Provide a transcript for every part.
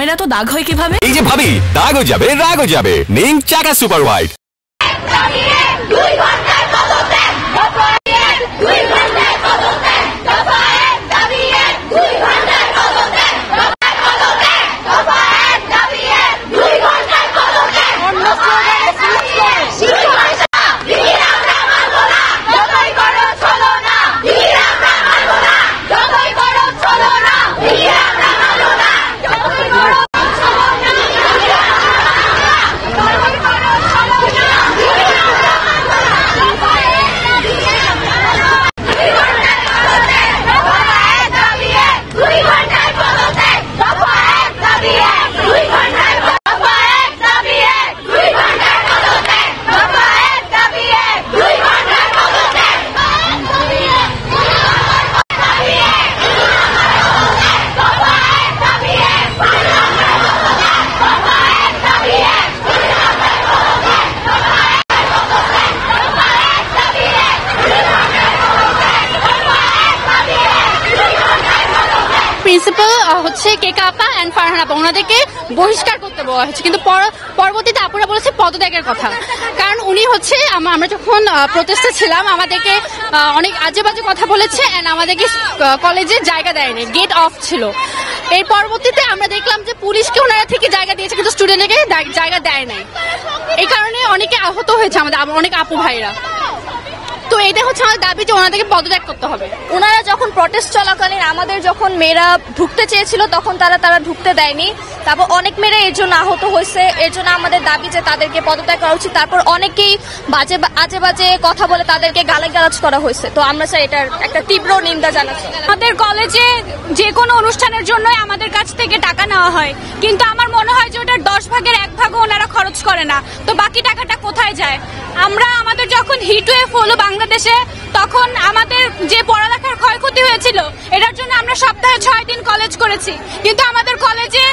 মেয়েরা তো দাগ হয় কিভাবে? এই যে ভাবি, দাগও যাবে রাগও যাবে। নিন চাকা সুপার হোয়াইট। প্রিন্সিপাল হচ্ছে কেকা আপা এন্ড ফারহান আপা ওনাদেরকে বহিষ্কার করতে বলা হয়েছে, কিন্তু পরবর্তীতে আপুরা বলেছে পদত্যাগের কথা। কারণ উনি হচ্ছে আমরা যখন প্রোটেস্টে ছিলাম আমাদেরকে অনেক আজে বাজে কথা বলেছে এন্ড আমাদেরকে কলেজে জায়গা দেয়নি, গেট অফ ছিল। এর পরবর্তীতে আমরা দেখলাম যে পুলিশকে ওনারা থেকে জায়গা দিয়েছে কিন্তু স্টুডেন্টদেরকে জায়গা দেয় নাই। এই কারণে অনেকে আহত হয়েছে আমাদের অনেক আপু ভাইরা। তো এটা হচ্ছে আমাদের দাবি যে ওনাদেরকে পদত্যাগ করতে হবে। ওনারা যখন প্রটেস্ট চলাকালীন আমাদের যখন মেয়েরা ঢুকতে চেয়েছিল তখন তারা ঢুকতে দেয়নি। তারপর অনেক মেয়েরা এর জন্য আহত হয়েছে। এর জন্য আমাদের দাবি যে তাদেরকে পদত্যাগ করা উচিত। তারপর অনেকেই আজে বাজে কথা বলে তাদেরকে গালাগালাজ করা হয়েছে। তো আমরা স্যার এটার একটা তীব্র নিন্দা জানাচ্ছি। আমাদের কলেজে যে কোনো অনুষ্ঠানের জন্যই আমাদের কাছ থেকে টাকা নেওয়া হয়, কিন্তু আমার মনে হয় যে ওটার 10 ভাগের 1 ভাগও ওনারা খরচ করে না। তো বাকি টাকাটা কোথায় যায়? আমাদের যখন হিটওয়েভ হলো বাংলাদেশে তখন আমাদের যে পড়ালেখার ক্ষয়ক্ষতি হয়েছিল এটার জন্য আমরা সপ্তাহে 6 দিন কলেজ করেছি, কিন্তু আমাদের কলেজে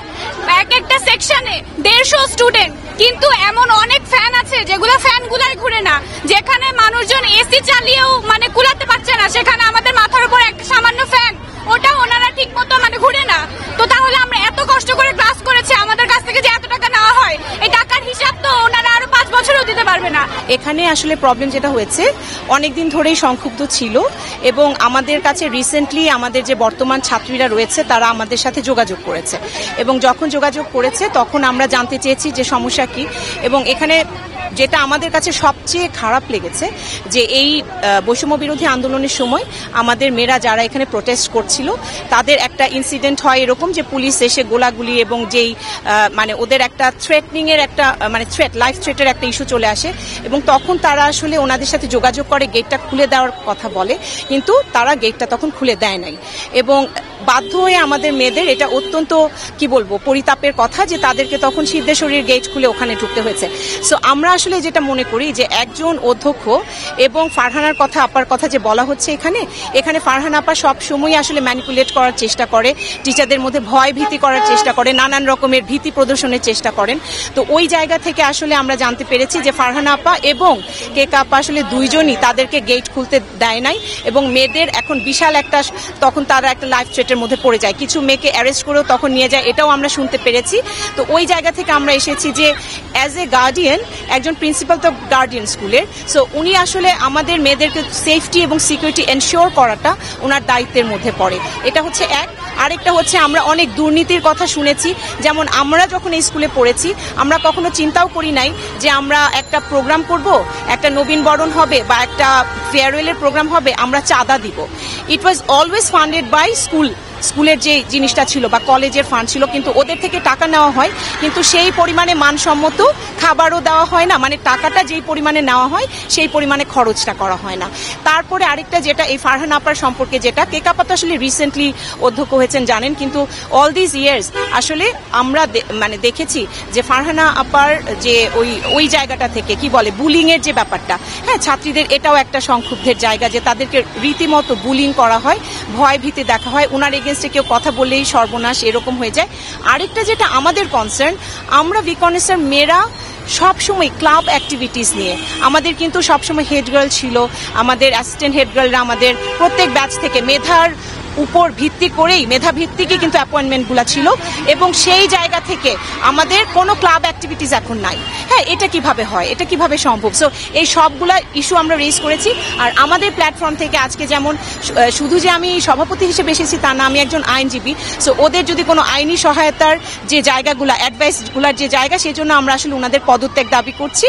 এক একটা সেকশনে 150 স্টুডেন্ট, কিন্তু এমন অনেক ফ্যান আছে যেগুলো ফ্যানগুলাই ঘুরে না, যেখানে মানুষজন এসি চালিয়েও কুলাতে পারছে না, সেখানে আমাদের মাথার উপর এক সামান্য ফ্যান, ওটা ওনারা ঠিক মতো ঘুরে না। তো তাহলে আমরা এত কষ্ট করে ক্লাস করেছি, আমাদের কাছ থেকে যে এত টাকা নেওয়া হয় এই টাকার হিসাব তো ওনারা আরো 5 বছরও দিতে পারবে না। এখানে আসলে প্রবলেম যেটা হয়েছে অনেকদিন ধরেই সংক্ষুব্ধ ছিল এবং আমাদের কাছে রিসেন্টলি আমাদের যে বর্তমান ছাত্রীরা রয়েছে তারা আমাদের সাথে যোগাযোগ করেছে এবং যখন যোগাযোগ করেছে তখন আমরা জানতে চেয়েছি যে সমস্যা কি। এবং এখানে যেটা আমাদের কাছে সবচেয়ে খারাপ লেগেছে যে এই বৈষম্য বিরোধী আন্দোলনের সময় আমাদের মেয়েরা যারা এখানে প্রোটেস্ট করছিল তাদের একটা ইনসিডেন্ট হয় এরকম যে পুলিশ এসে গোলাগুলি এবং যেই ওদের একটা থ্রেটনিং এর একটা লাইফ থ্রেটের একটা ইস্যু চলে আসে এবং তখন তারা আসলে ওনাদের সাথে যোগাযোগ করে গেটটা খুলে দেওয়ার কথা বলে, কিন্তু তারা গেটটা তখন খুলে দেয় নাই এবং বাধ্য হয়ে আমাদের মেয়েদের এটা অত্যন্ত পরিতাপের কথা যে তাদেরকে তখন সিদ্ধেশ্বরীর গেট খুলে ওখানে ঢুকতে হয়েছে। সো আমরা আসলে যেটা মনে করি যে একজন অধ্যক্ষ এবং ফারহানার কথা আপার কথা যে বলা হচ্ছে এখানে ফারহান আপা সবসময় আসলে ম্যানিপুলেট করার চেষ্টা করে, টিচারদের মধ্যে ভয় ভীতি করার চেষ্টা করে, নানান রকমের ভীতি প্রদর্শনের চেষ্টা করেন। তো ওই জায়গা থেকে আসলে আমরা জানতে পেরেছি যে ফারহান আপা এবং কেকা আপা আসলে দুইজনই তাদেরকে গেট খুলতে দেয় নাই এবং মেয়েদের এখন বিশাল একটা তখন তারা একটা লাইফ থ্রেটের মধ্যে পড়ে যায়, কিছু মেয়েকে অ্যারেস্ট করেও তখন নিয়ে যায়, এটাও আমরা শুনতে পেরেছি। তো ওই জায়গা থেকে আমরা এসেছি যে অ্যাজ এ গার্ডিয়ান, একজন প্রিন্সিপাল তো গার্ডিয়ান স্কুলের, সো উনি আসলে আমাদের মেয়েদেরকে সেফটি এবং সিকিউরিটি এনশিওর করাটা ওনার দায়িত্বের মধ্যে পড়ে। এটা হচ্ছে এক। আরেকটা হচ্ছে আমরা অনেক দুর্নীতির কথা শুনেছি, যেমন আমরা যখন এই স্কুলে পড়েছি আমরা কখনো চিন্তাও করি নাই যে আমরা একটা প্রোগ্রাম করব, একটা নবীন বরণ হবে বা একটা ফেয়ারওয়েলের প্রোগ্রাম হবে, আমরা চাঁদা দিব। ইট ওয়াজ অলওয়েজ ফান্ডেড বাই স্কুলের যে জিনিসটা ছিল বা কলেজের ফান্ড ছিল, কিন্তু ওদের থেকে টাকা নেওয়া হয় কিন্তু সেই পরিমাণে মানসম্মত খাবারও দেওয়া হয় না, টাকাটা যেই পরিমাণে নেওয়া হয় সেই পরিমাণে খরচটা করা হয় না। তারপরে আরেকটা যেটা এই ফারহান আপার সম্পর্কে, যেটা কেকা আপা তো আসলে রিসেন্টলি অধ্যক্ষ হয়েছেন জানেন, কিন্তু অল দিস ইয়ার্স আসলে আমরা দেখেছি যে ফারহানা আপার যে ওই জায়গাটা থেকে বুলিং এর যে ব্যাপারটা, হ্যাঁ ছাত্রীদের এটাও একটা সংক্ষুব্ধের জায়গা যে তাদেরকে রীতিমতো বুলিং করা হয়, ভয় ভীতি দেখা হয়, ওনার এগেনস্টে কেউ কথা বললেই সর্বনাশ এরকম হয়ে যায়। আরেকটা যেটা আমাদের কনসার্ন, আমরা ভিকনেসের মেয়েরা সবসময় ক্লাব অ্যাক্টিভিটিস নিয়ে আমাদের কিন্তু সবসময় হেড গার্ল ছিল, আমাদের অ্যাসিস্ট্যান্ট হেড গার্লরা আমাদের প্রত্যেক ব্যাচ থেকে মেধার উপর ভিত্তি করেই মেধা ভিত্তিকই কিন্তু অ্যাপয়েন্টমেন্টগুলো ছিল এবং সেই জায়গা থেকে আমাদের কোনো ক্লাব অ্যাক্টিভিটিস এখন নাই। হ্যাঁ, এটা কিভাবে হয়, এটা কিভাবে সম্ভব? সো এই সবগুলা ইস্যু আমরা রেজ করেছি। আর আমাদের প্ল্যাটফর্ম থেকে আজকে যেমন শুধু যে আমি সভাপতি হিসেবে এসেছি তা না, আমি একজন আইনজীবী। সো ওদের যদি কোনো আইনি সহায়তার যে জায়গাগুলো, অ্যাডভাইসগুলোর যে জায়গা, সেজন্য আমরা আসলে ওনাদের পদত্যাগ দাবি করছি।